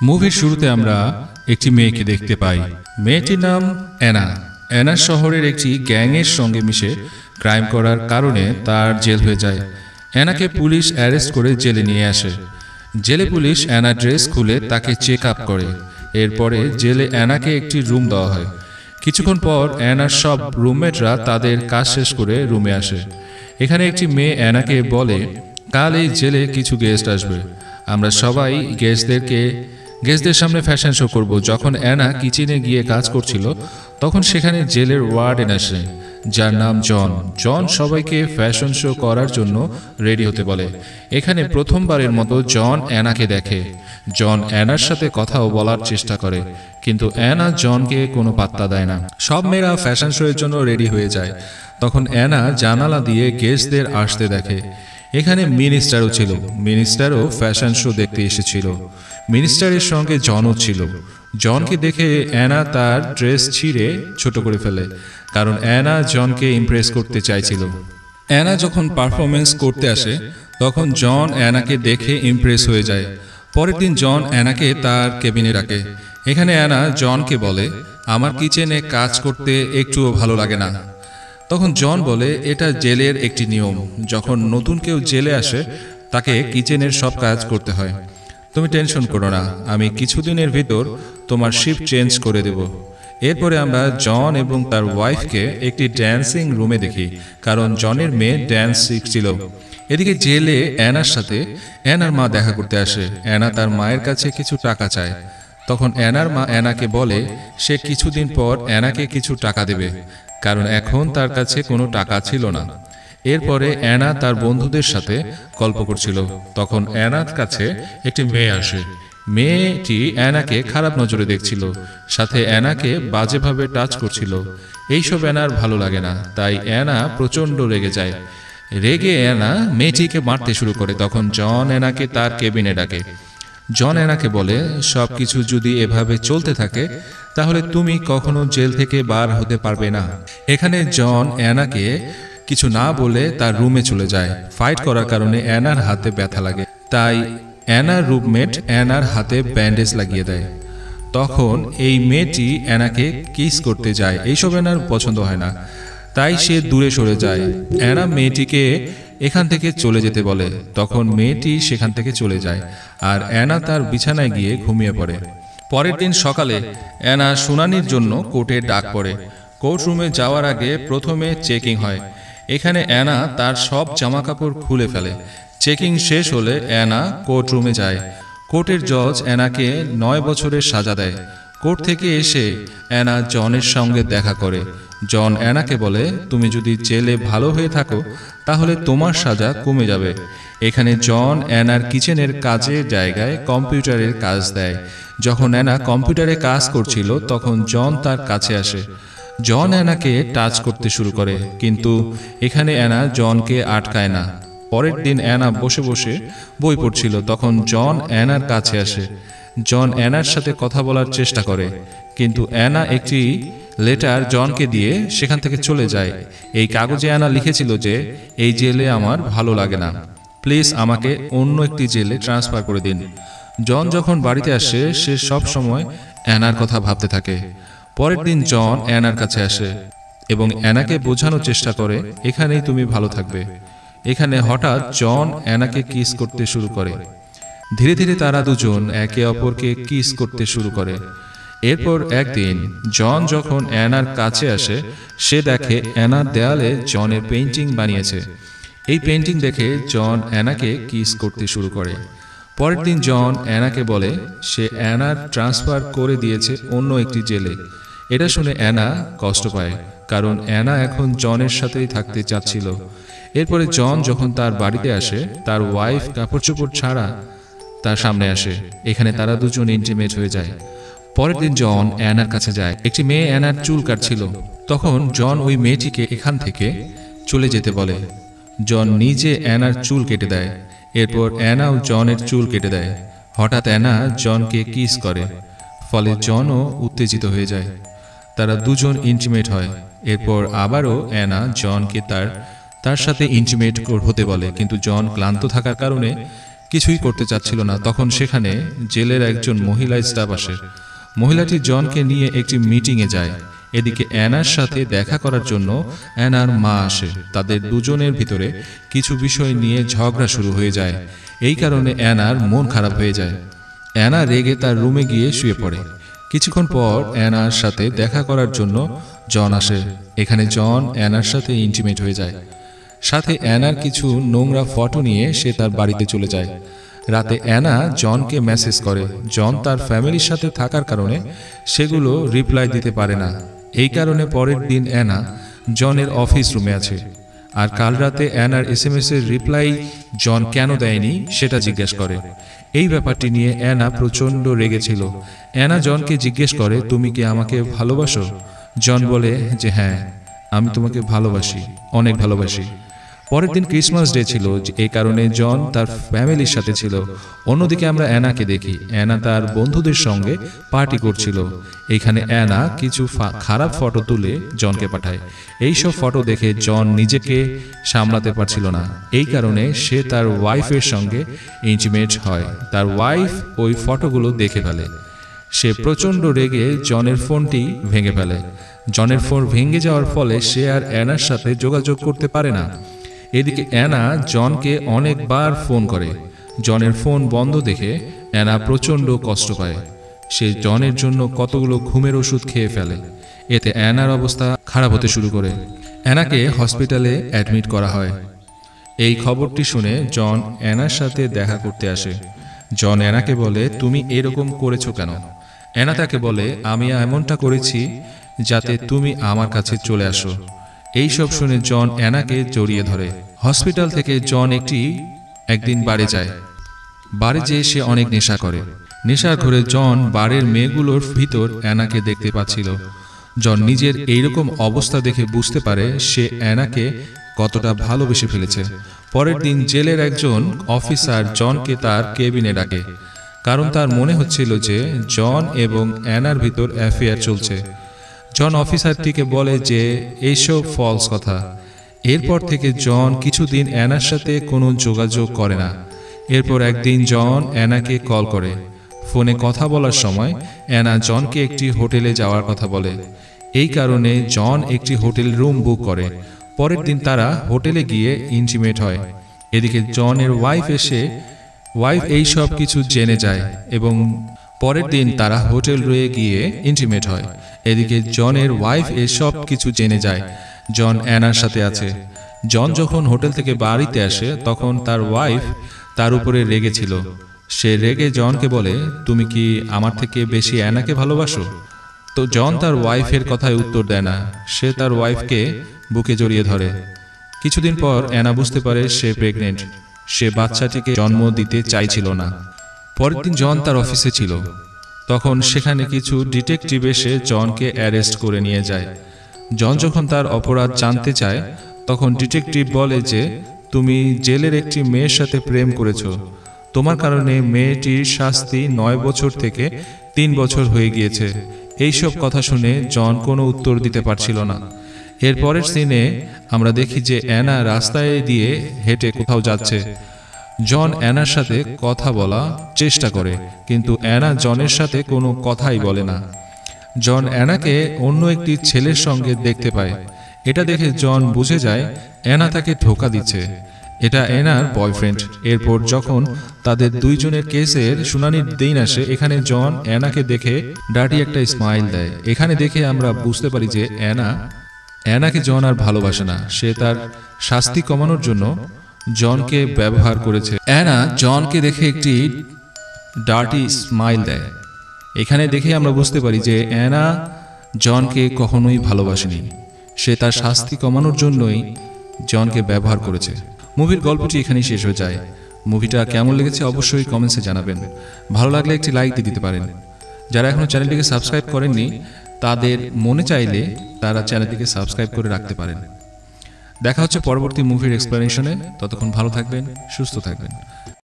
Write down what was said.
মুভির শুরুতে আমরা একটি মেয়েকে দেখতে পাই। মেয়েটির নাম অ্যানা। অ্যানা শহরের একটি গ্যাংয়ের সঙ্গে মিশে ক্রাইম করার কারণে তার জেল হয়ে যায়। অ্যানাকে পুলিশ অ্যারেস্ট করে জেলে নিয়ে আসে। জেলে পুলিশ অ্যানা ড্রেস খুলে তাকে চেক আপ করে। এরপরে জেলে অ্যানাকে একটি রুম দেওয়া হয়। কিছুক্ষণ পর অ্যানার সব রুমমেটরা তাদের কাজ শেষ করে রুমে আসে। এখানে একটি মেয়ে অ্যানাকে বলে, কাল এই জেলে কিছু গেস্ট আসবে, আমরা সবাই গেস্টদের সামনে ফ্যাশন শো করব। যখন অ্যানা কিচেনে গিয়ে কাজ করছিল তখন সেখানে জেলের ওয়ার্ডেন আসে, যার নাম জন। জন সবাইকে ফ্যাশন শো করার জন্য রেডি হতে বলে। এখানে প্রথমবারের মতো জন অ্যানাকে দেখে। জন অ্যানার সাথে কথাও বলার চেষ্টা করে, কিন্তু অ্যানা জনকে কোনো পাত্তা দেয় না। সব মেয়েরা ফ্যাশন শো এর জন্য রেডি হয়ে যায়। তখন অ্যানা জানালা দিয়ে গেস্টদের আসতে দেখে। এখানে মিনিস্টারও ছিল। মিনিস্টারও ফ্যাশন শো দেখতে এসেছিল। মিনিস্টারের সঙ্গে জনও ছিল। জনকে দেখে অ্যানা তার ড্রেস ছিঁড়ে ছোট করে ফেলে, কারণ অ্যানা জনকে ইমপ্রেস করতে চাইছিল। অ্যানা যখন পারফরমেন্স করতে আসে তখন জন অ্যানাকে দেখে ইমপ্রেস হয়ে যায়। পরের দিন জন অ্যানাকে তার কেবিনে রাখে। এখানে অ্যানা জনকে বলে, আমার কিচেনে কাজ করতে একটুও ভালো লাগে না। তখন জন বলে, এটা জেলের একটি নিয়ম, যখন নতুন কেউ জেলে আসে তাকে কিচেনের সব কাজ করতে হয়। তুমি টেনশন করো না, আমি কিছুদিনের ভিতর তোমার শিফট চেঞ্জ করে দেব। এরপরে আমরা জন এবং তার ওয়াইফকে একটি ড্যান্সিং রুমে দেখি, কারণ জনের মেয়ে ড্যান্স শিখছিল। এদিকে জেলে অ্যানার সাথে অ্যানার মা দেখা করতে আসে। অ্যানা তার মায়ের কাছে কিছু টাকা চায়। তখন অ্যানার মা অ্যানাকে বলে সে কিছুদিন পর অ্যানাকে কিছু টাকা দেবে, কারণ এখন তার কাছে কোনো টাকা ছিল না। এরপরে অ্যানা তার বন্ধুদের সাথে গল্প করছিল। তখন অ্যানার কাছে একটি মেয়ে আসে। মেয়েটি অ্যানাকে খারাপ নজরে দেখছিল, সাথে অ্যানাকে বাজেভাবে টাচ করছিল। এইসব অ্যানার ভালো লাগে না, তাই অ্যানা প্রচণ্ড রেগে যায়। রেগে অ্যানা মেয়েটিকে মারতে শুরু করে। তখন জন অ্যানাকে তার কেবিনে ডাকে। জন অ্যানাকে বলে, সব কিছু যদি এভাবে চলতে থাকে তাহলে তুমি কখনো জেল থেকে বার হতে পারবে না। এখানে জন অ্যানাকে কিছু না বলে তার রুমে চলে যায়। ফাইট করার কারণে অ্যানার হাতে ব্যথা লাগে, তাই অ্যানার রুমমেট অ্যানার হাতে ব্যান্ডেজ লাগিয়ে দেয়। তখন এই মেয়েটি অ্যানাকে কিস করতে যায়। এইসব অ্যানার পছন্দ হয় না, তাই সে দূরে সরে যায়। অ্যানা মেয়েটিকে এখান থেকে চলে যেতে বলে। তখন মেয়েটি সেখান থেকে চলে যায় আর অ্যানা তার বিছানায় গিয়ে ঘুমিয়ে পড়ে। পরের দিন সকালে অ্যানা শুনানির জন্য কোর্টে ডাক পড়ে। কোর্ট রুমে যাওয়ার আগে প্রথমে চেকিং হয়। এখানে অ্যানা তার সব জামাকাপড় খুলে ফেলে। চেকিং শেষ হলে অ্যানা কোর্ট রুমে যায়। কোর্টের জজ অ্যানাকে 9 বছরের সাজা দেয়। কোর্ট থেকে এসে অ্যানা জনের সঙ্গে দেখা করে। জন অ্যানাকে বলে, তুমি যদি জেলে ভালো হয়ে থাকো তাহলে তোমার সাজা কমে যাবে। এখানে জন অ্যানার কিচেনের কাজের জায়গায় কম্পিউটারের কাজ দেয়। যখন অ্যানা কম্পিউটারে কাজ করছিল তখন জন তার কাছে আসে। জন অ্যানাকে টাচ করতে শুরু করে, কিন্তু এখানে অ্যানা জনকে আটকায় না। পরের দিন অ্যানা বসে বসে বই পড়ছিল। তখন জন অ্যানার কাছে আসে। জন অ্যানার সাথে কথা বলার চেষ্টা করে, কিন্তু অ্যানা একটি লেটার জনকে দিয়ে সেখান থেকে চলে যায়। এই কাগজে অ্যানা লিখেছিল যে, এই জেলে আমার ভালো লাগে না, প্লিজ আমাকে অন্য একটি জেলে ট্রান্সফার করে দিন। জন যখন বাড়িতে আসে সে সব সময় অ্যানার কথা ভাবতে থাকে। পরের দিন জন অ্যানার কাছে আসে এবং অ্যানাকে বোঝানোর চেষ্টা করে, এখানেই তুমি ভালো থাকবে। এখানে হঠাৎ জন অ্যানাকে কিস করতে শুরু করে। ধীরে ধীরে তারা দুজন একে অপরকে কিস করতে শুরু করে। এরপর একদিন জন যখন অ্যানার কাছে আসে সে দেখে অ্যানার দেয়ালে জনের পেইন্টিং বানিয়েছে। এই পেইন্টিং দেখে জন অ্যানাকে কিস করতে শুরু করে। পরের দিন জন অ্যানাকে বলে সে অ্যানার ট্রান্সফার করে দিয়েছে অন্য একটি জেলে। এটা শুনে অ্যানা কষ্ট পায়, কারণ অ্যানা এখন জনের সাথেই থাকতে চাচ্ছিল। এরপরে জন যখন তার বাড়িতে আসে তার ওয়াইফ কাপড় চোপড় ছাড়া তার সামনে আসে। এখানে তারা দুজন ইন্টিমেট হয়ে যায়। পরের দিন জন অ্যানার কাছে যায়। একটি মেয়ে অ্যানার চুল কাটছিল। তখন জন ওই মেয়েটিকে এখান থেকে চলে যেতে বলে। জন নিজে অ্যানার চুল কেটে দেয়। এরপর অ্যানাও জনের চুল কেটে দেয়। হঠাৎ অ্যানা জনকে কিস করে, ফলে জনও উত্তেজিত হয়ে যায়। তারা দুজন ইন্টিমেট হয়। এরপর আবারও অ্যানা জনকে তার সাথে ইন্টিমেট হতে বলে, কিন্তু জন ক্লান্ত থাকার কারণে কিছুই করতে চাচ্ছিল না। তখন সেখানে জেলের একজন মহিলা স্টাফ আসে। মহিলাটি জনকে নিয়ে একটি মিটিংয়ে যায়। এদিকে অ্যানার সাথে দেখা করার জন্য অ্যানার মা আসে। তাদের দুজনের ভিতরে কিছু বিষয় নিয়ে ঝগড়া শুরু হয়ে যায়। এই কারণে অ্যানার মন খারাপ হয়ে যায়। অ্যানা রেগে তার রুমে গিয়ে শুয়ে পড়ে। কিছুক্ষণ পর অ্যানার সাথে দেখা করার জন্য জন আসে। এখানে জন অ্যানার সাথে ইন্টিমেট হয়ে যায়। সাথে অ্যানার কিছু নোংরা ফটো নিয়ে সে তার বাড়িতে চলে যায়। রাতে অ্যানা জনকে মেসেজ করে। জন তার ফ্যামিলির সাথে থাকার কারণে সেগুলো রিপ্লাই দিতে পারে না। এই কারণে পরের দিন অ্যানা জনের অফিস রুমে আছে। আর কাল রাতে অ্যানার SMS এর রিপ্লাই জন কেন দেয়নি সেটা জিজ্ঞেস করে। এই ব্যাপারটি নিয়ে অ্যানা প্রচণ্ড রেগেছিল। অ্যানা জনকে জিজ্ঞেস করে, তুমি কি আমাকে ভালোবাসো? জন বলে যে হ্যাঁ, আমি তোমাকে ভালোবাসি, অনেক ভালোবাসি। পরের দিন ক্রিসমাস ডে ছিল, এই কারণে জন তার ফ্যামিলির সাথে ছিল। অন্যদিকে আমরা অ্যানাকে দেখি। অ্যানা তার বন্ধুদের সঙ্গে পার্টি করছিল। এইখানে অ্যানা কিছু খারাপ ফটো তুলে জনকে পাঠায়। এইসব ফটো দেখে জন নিজেকে সামলাতে পারছিল না। এই কারণে সে তার ওয়াইফের সঙ্গে ইন্টিমেট হয়। তার ওয়াইফ ওই ফটোগুলো দেখে ফেলে। সে প্রচণ্ড রেগে জনের ফোনটি ভেঙে ফেলে। জনের ফোন ভেঙে যাওয়ার ফলে সে আর অ্যানার সাথে যোগাযোগ করতে পারে না। এদিকে অ্যানা জনকে অনেকবার ফোন করে। জনের ফোন বন্ধ দেখে অ্যানা প্রচণ্ড কষ্ট পায়। সে জনের জন্য কতগুলো ঘুমের ওষুধ খেয়ে ফেলে। এতে অ্যানার অবস্থা খারাপ হতে শুরু করে। অ্যানাকে হসপিটালে অ্যাডমিট করা হয়। এই খবরটি শুনে জন অ্যানার সাথে দেখা করতে আসে। জন অ্যানাকে বলে, তুমি এরকম করেছো কেন? অ্যানা তাকে বলে, আমি এমনটা করেছি যাতে তুমি আমার কাছে চলে আসো। এইসব শুনে জন অ্যানাকে জড়িয়ে ধরে। হসপিটাল থেকে জন একদিন বাড়ি যায়। বাড়ি যেয়ে সে অনেক নেশা করে। নেশার ঘরে জন বাড়ির মেয়েগুলোর ভিতর অ্যানাকে দেখতে পাচ্ছিল। জন নিজের এইরকম অবস্থা দেখে বুঝতে পারে সে অ্যানাকে কতটা ভালোবেসে ফেলেছে। পরের দিন জেলের একজন অফিসার জনকে তার কেবিনে ডাকে, কারণ তার মনে হচ্ছিল যে জন এবং অ্যানার ভিতর অ্যাফেয়ার চলছে। জন অফিসারটিকে বলে যে এইসব ফলস কথা। এরপর থেকে জন কিছুদিন অ্যানার সাথে কোনো যোগাযোগ করে না। এরপর একদিন জন অ্যানাকে কল করে। ফোনে কথা বলার সময় অ্যানা জনকে একটি হোটেলে যাওয়ার কথা বলে। এই কারণে জন একটি হোটেল রুম বুক করে। পরের দিন তারা হোটেলে গিয়ে ইন্টিমেট হয়। এদিকে জনের ওয়াইফ এই সব কিছু জেনে যায় এবং পরের দিন তারা হোটেল রয়ে গিয়ে ইন্টিমেট হয়। এদিকে জনের ওয়াইফ এসব কিছু জেনে যায় জন অ্যানার সাথে আছে। জন যখন হোটেল থেকে বাড়িতে আসে তখন তার ওয়াইফ তার উপরে রেগেছিল। সে রেগে জনকে বলে, তুমি কি আমার থেকে বেশি অ্যানাকে ভালোবাসো? তো জন তার ওয়াইফের কথায় উত্তর দেয় না। সে তার ওয়াইফকে বুকে জড়িয়ে ধরে। কিছুদিন পর অ্যানা বুঝতে পারে সে প্রেগনেন্ট। সে বাচ্চাটিকে জন্ম দিতে চাইছিল না। পরের দিন জন তার অফিসে ছিল। তখন সেখানে কিছু ডিটেকটিভ এসে জনকে অ্যারেস্ট করে নিয়ে যায়। জন যখন তার অপরাধ জানতে চায় তখন ডিটেকটিভ বলে যে তুমি জেলের একটি মেয়ের সাথে প্রেম করেছ। তোমার কারণে মেয়েটির শাস্তি 9 বছর থেকে 3 বছর হয়ে গিয়েছে। এইসব কথা শুনে জন কোনো উত্তর দিতে পারছিল না। এর পরের সিনে আমরা দেখি যে অ্যানা রাস্তায় দিয়ে হেঁটে কোথাও যাচ্ছে। জন অ্যানার সাথে কথা বলা চেষ্টা করে, কিন্তু অ্যানা জনের সাথে কোনো কথাই বলে না। জন অ্যানাকে অন্য একটি ছেলের সঙ্গে দেখতে পায়। এটা দেখে জন বুঝে যায় অ্যানা তাকে ধোঁকা দিচ্ছে। এটা অ্যানার বয়ফ্রেন্ড। এরপর যখন তাদের দুইজনের কেসের শুনানির দিন আসে, এখানে জন অ্যানাকে দেখে ডার্টি একটা স্মাইল দেয়। এখানে দেখে আমরা বুঝতে পারি যে অ্যানাকে জন আর ভালোবাসে না। সে তার শাস্তি কমানোর জন্য জনকে ব্যবহার করেছে। অ্যানা জনকে দেখে একটি ডার্টি স্মাইল দেয়। এখানে দেখে আমরা বুঝতে পারি যে অ্যানা জনকে কখনোই ভালোবাসেনি। সে তার শাস্তি কমানোর জন্যই জনকে ব্যবহার করেছে। মুভির গল্পটি এখানেই শেষ হয়ে যায়। মুভিটা কেমন লেগেছে অবশ্যই কমেন্টসে জানাবেন। ভালো লাগলে একটি লাইক দিয়ে দিতে পারেন। যারা এখনো চ্যানেলটিকে সাবস্ক্রাইব করেননি তাদের মনে চাইলে তারা চ্যানেলটিকে সাবস্ক্রাইব করে রাখতে পারেন। দেখা হচ্ছে পরবর্তী মুভির এক্সপ্লেনেশনে। ততক্ষণ ভালো থাকবেন, সুস্থ থাকবেন।